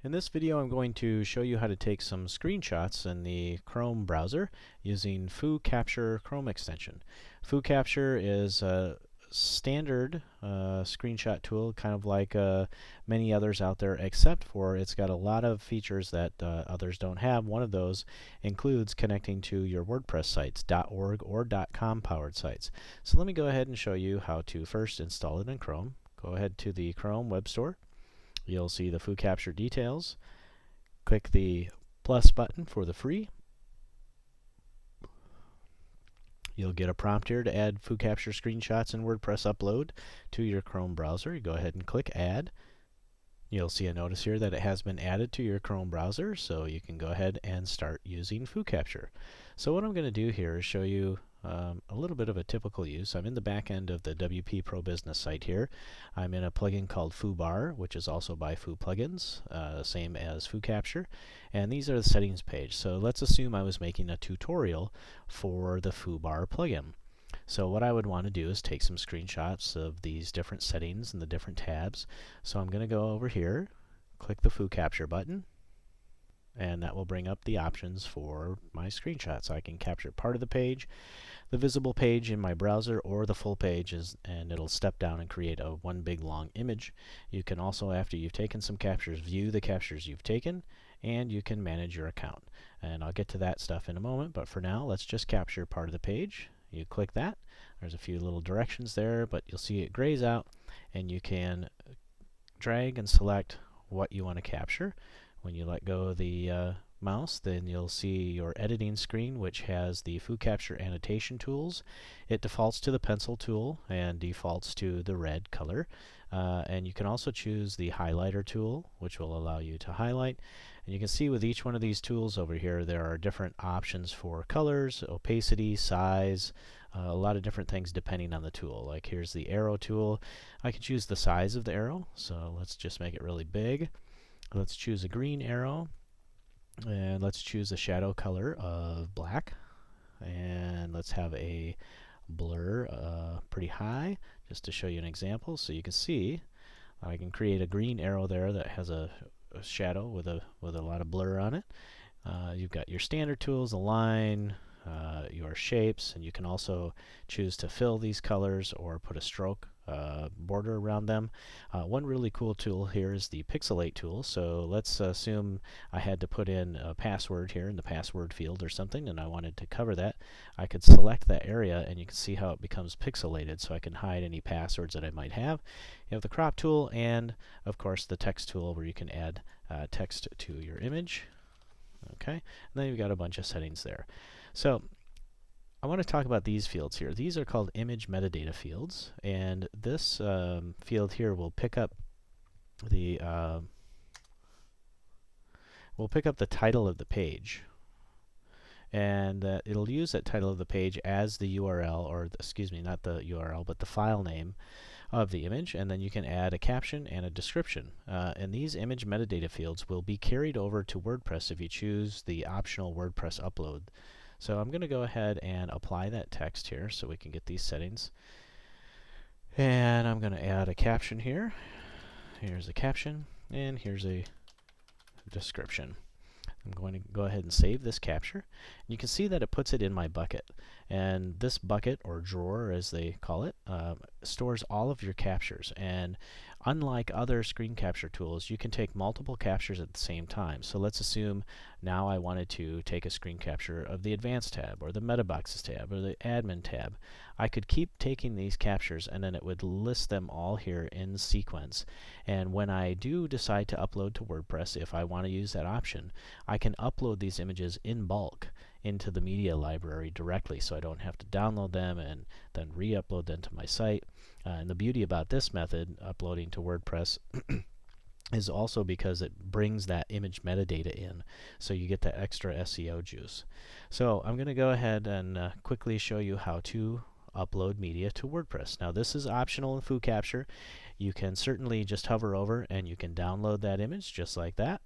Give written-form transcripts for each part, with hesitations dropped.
In this video, I'm going to show you how to take some screenshots in the Chrome browser using FooCapture Chrome extension. FooCapture is a standard screenshot tool, kind of like many others out there, except for it's got a lot of features that others don't have. One of those includes connecting to your WordPress sites, .org or .com powered sites. So let me go ahead and show you how to first install it in Chrome. Go ahead to the Chrome Web Store. You'll see the FooCapture details. Click the plus button for the free. You'll get a prompt here to add FooCapture screenshots and WordPress upload to your Chrome browser. You go ahead and click Add. You'll see a notice here that it has been added to your Chrome browser, so you can go ahead and start using FooCapture. So what I'm going to do here is show you a little bit of a typical use. I'm in the back end of the WP Pro Business site here. I'm in a plugin called FooBar, which is also by FooPlugins, same as FooCapture. And these are the settings page. So let's assume I was making a tutorial for the FooBar plugin. So what I would want to do is take some screenshots of these different settings and the different tabs. So I'm going to go over here, click the FooCapture button, and that will bring up the options for my screenshots. I can capture part of the page, the visible page in my browser, or the full page, and it'll step down and create a one big long image. You can also, after you've taken some captures, view the captures you've taken, and you can manage your account. And I'll get to that stuff in a moment, but for now, let's just capture part of the page. You click that. There's a few little directions there, but you'll see it grays out, and you can drag and select what you want to capture. When you let go of the mouse, then you'll see your editing screen, which has the FooCapture annotation tools. It defaults to the pencil tool and defaults to the red color. And you can also choose the highlighter tool, which will allow you to highlight. And you can see with each one of these tools over here, there are different options for colors, opacity, size, a lot of different things depending on the tool. Like here's the arrow tool. I can choose the size of the arrow, so let's just make it really big. Let's choose a green arrow, and let's choose a shadow color of black, and let's have a blur pretty high, just to show you an example. So you can see I can create a green arrow there that has a shadow with a lot of blur on it. You've got your standard tools, align, your shapes, and you can also choose to fill these colors or put a stroke border around them. One really cool tool here is the pixelate tool. So let's assume I had to put in a password here in the password field or something, and I wanted to cover that. I could select that area, and you can see how it becomes pixelated, so I can hide any passwords that I might have. You have the crop tool and, of course, the text tool where you can add text to your image. Okay, and then you've got a bunch of settings there. So I want to talk about these fields here. These are called image metadata fields, and this field here will pick up the title of the page, and it'll use that title of the page as the URL, or excuse me, not the URL, but the file name of the image, and then you can add a caption and a description. And these image metadata fields will be carried over to WordPress if you choose the optional WordPress upload. So I'm going to go ahead and apply that text here so we can get these settings. And I'm going to add a caption here. Here's a caption, and here's a description. I'm going to go ahead and save this capture. You can see that it puts it in my bucket. And this bucket, or drawer as they call it, stores all of your captures. And unlike other screen capture tools, you can take multiple captures at the same time. So let's assume now I wanted to take a screen capture of the Advanced tab, or the Metaboxes tab, or the Admin tab. I could keep taking these captures, and then it would list them all here in sequence. And when I do decide to upload to WordPress, if I want to use that option, I can upload these images in bulk into the media library directly, so I don't have to download them and then re-upload them to my site. And the beauty about this method, uploading to WordPress, is also because it brings that image metadata in, so you get that extra SEO juice. So I'm going to go ahead and quickly show you how to upload media to WordPress. Now this is optional in FooCapture. You can certainly just hover over and you can download that image just like that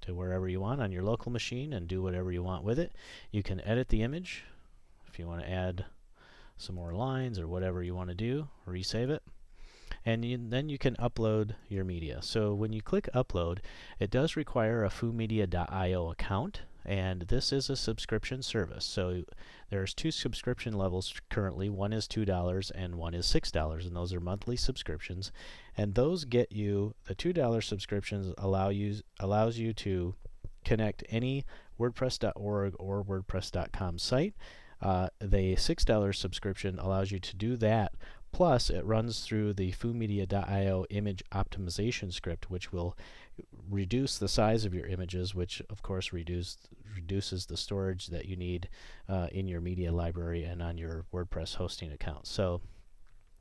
to wherever you want on your local machine and do whatever you want with it. You can edit the image if you want to add some more lines or whatever you want to do, resave it. and then you can upload your media. So when you click upload, it does require a FooMedia.io account, and this is a subscription service. So there's two subscription levels currently. One is $2 and one is $6, and those are monthly subscriptions. And those get you, the $2 subscriptions allows you to connect any WordPress.org or WordPress.com site. The $6 subscription allows you to do that, plus it runs through the FooMedia.io image optimization script, which will reduce the size of your images, which of course reduces the storage that you need in your media library and on your WordPress hosting account. So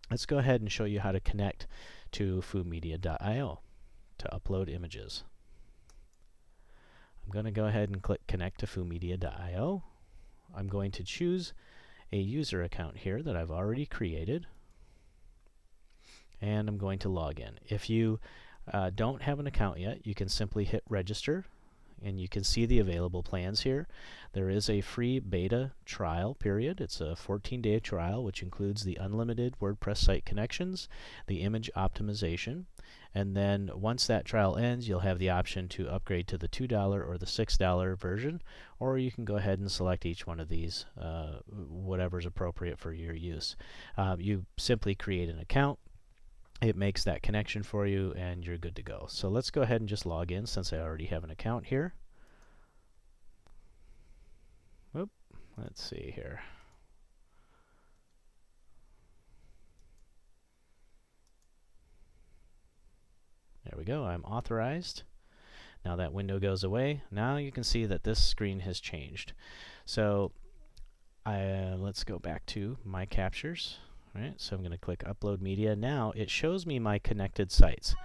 let's go ahead and show you how to connect to FooMedia.io to upload images. I'm going to go ahead and click Connect to FooMedia.io. I'm going to choose a user account here that I've already created, and I'm going to log in. If you don't have an account yet, you can simply hit register, and you can see the available plans here. There is a free beta trial period. It's a 14-day trial, which includes the unlimited WordPress site connections, the image optimization, and then once that trial ends, you'll have the option to upgrade to the $2 or the $6 version, or you can go ahead and select each one of these, whatever's appropriate for your use. You simply create an account. It makes that connection for you, and you're good to go. So let's go ahead and just log in since I already have an account here. Whoop, let's see here. There we go, I'm authorized. Now that window goes away. Now you can see that this screen has changed. So let's go back to my captures. Right, so I'm going to click Upload Media. Now it shows me my connected sites.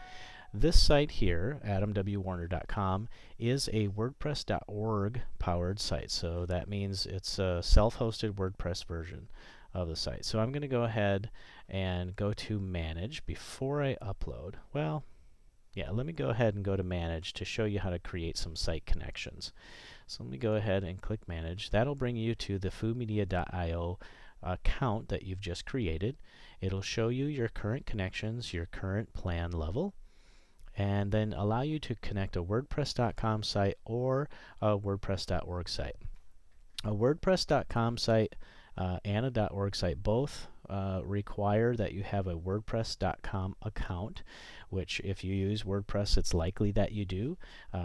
This site here, adamwwarner.com, is a WordPress.org powered site. So that means it's a self-hosted WordPress version of the site. So I'm going to go ahead and go to Manage before I upload. Well, yeah, let me go ahead and go to Manage to show you how to create some site connections. So let me go ahead and click Manage. That'll bring you to the FooMedia.io account that you've just created. It'll show you your current connections, your current plan level, and then allow you to connect a WordPress.com site or a WordPress.org site. A WordPress.com site and a .org site both require that you have a WordPress.com account, which if you use WordPress, it's likely that you do.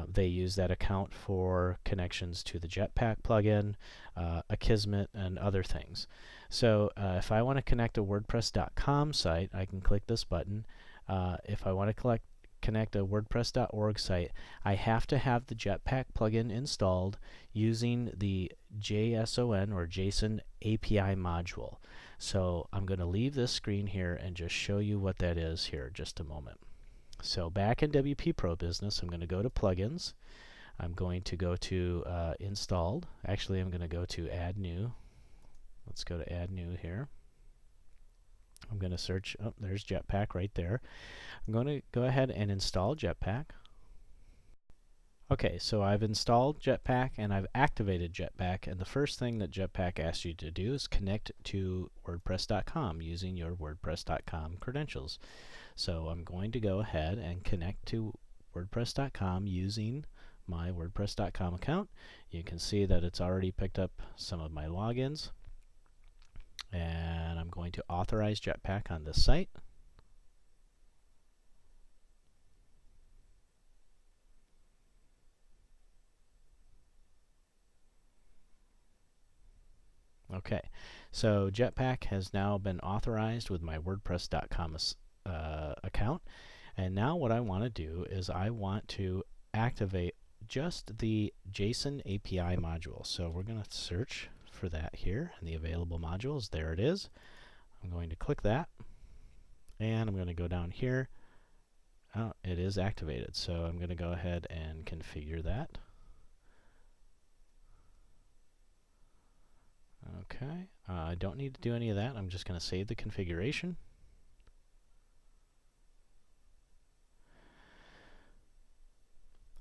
They use that account for connections to the Jetpack plugin, Akismet, and other things. So if I want to connect a WordPress.com site, I can click this button. If I want to connect a WordPress.org site, I have to have the Jetpack plugin installed using the JSON or JSON API module. So I'm going to leave this screen here and just show you what that is here in just a moment. So back in WP Pro Business, I'm going to go to Plugins. I'm going to go to Installed. Actually, I'm going to go to Add New. Let's go to Add New here. I'm going to search. Oh, there's Jetpack right there. I'm going to go ahead and install Jetpack. Okay, so I've installed Jetpack and I've activated Jetpack, and the first thing that Jetpack asks you to do is connect to WordPress.com using your WordPress.com credentials. So I'm going to go ahead and connect to WordPress.com using my WordPress.com account. You can see that it's already picked up some of my logins, and I'm going to authorize Jetpack on this site. Okay, so Jetpack has now been authorized with my WordPress.com account, and now what I want to do is I want to activate just the JSON API module. So we're going to search for that here in the available modules. There it is. I'm going to click that, and I'm going to go down here. Oh, it is activated, so I'm going to go ahead and configure that. Okay, I don't need to do any of that. I'm just going to save the configuration.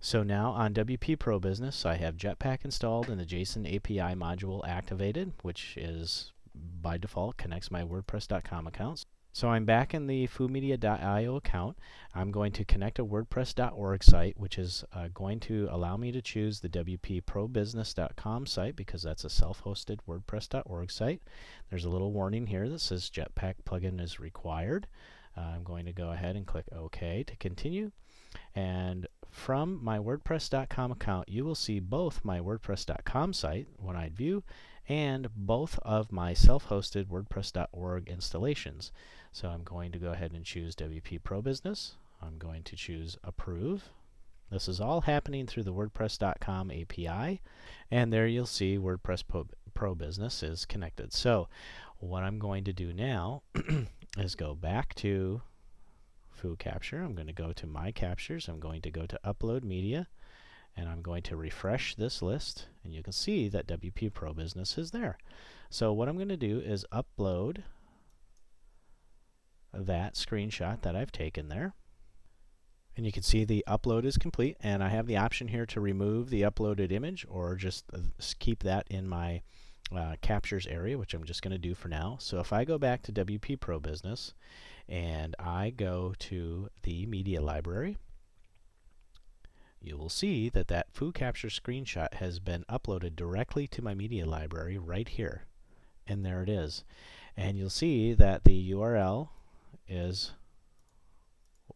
So now on WP Pro Business, I have Jetpack installed and the JSON API module activated, which is by default connects my WordPress.com accounts. So I'm back in the FooMedia.io account. I'm going to connect a WordPress.org site, which is going to allow me to choose the WPProBusiness.com site because that's a self-hosted WordPress.org site. There's a little warning here that says Jetpack plugin is required. I'm going to go ahead and click OK to continue. And from my WordPress.com account, you will see both my WordPress.com site, one-eyed view, and both of my self-hosted WordPress.org installations. So I'm going to go ahead and choose WP Pro Business. I'm going to choose Approve. This is all happening through the WordPress.com API, and there you'll see WordPress Pro Business is connected. So what I'm going to do now is go back to FooCapture. I'm going to go to My Captures. I'm going to go to Upload Media, and I'm going to refresh this list, and you can see that WP Pro Business is there. So what I'm going to do is upload that screenshot that I've taken there. And you can see the upload is complete, and I have the option here to remove the uploaded image or just keep that in my captures area, which I'm just going to do for now. So if I go back to WP Pro Business and I go to the media library, you will see that that FooCapture screenshot has been uploaded directly to my media library right here. And there it is. And you'll see that the URL is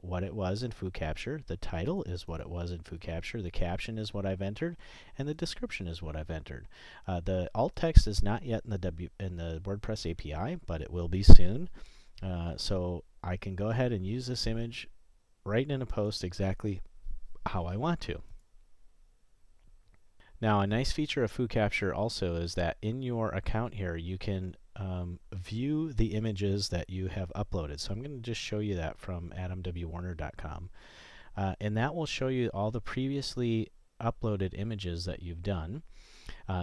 what it was in FooCapture, the title is what it was in FooCapture, the caption is what I've entered, and the description is what I've entered. The alt text is not yet in the WordPress API, but it will be soon. So I can go ahead and use this image right in a post exactly how I want to. Now, a nice feature of FooCapture also is that in your account here, you can view the images that you have uploaded. So I'm going to just show you that from adamwwarner.com. And that will show you all the previously uploaded images that you've done.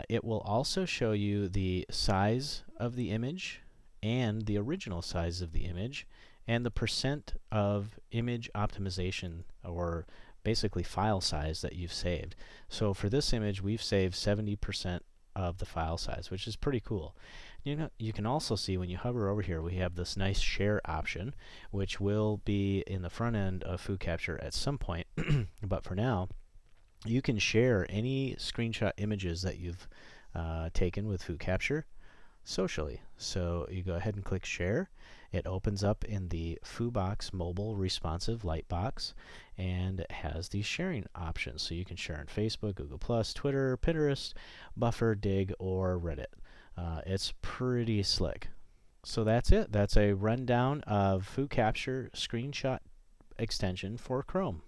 It will also show you the size of the image and the original size of the image and the percent of image optimization, or basically file size, that you've saved. So for this image, we've saved 70% of the file size, which is pretty cool. You can also see when you hover over here, we have this nice share option, which will be in the front end of FooCapture at some point. But for now, you can share any screenshot images that you've taken with FooCapture socially. So you go ahead and click share. It opens up in the FooBox mobile responsive lightbox, and it has these sharing options. So you can share on Facebook, Google+, Twitter, Pinterest, Buffer, Dig, or Reddit. It's pretty slick. So that's it. That's a rundown of FooCapture screenshot extension for Chrome.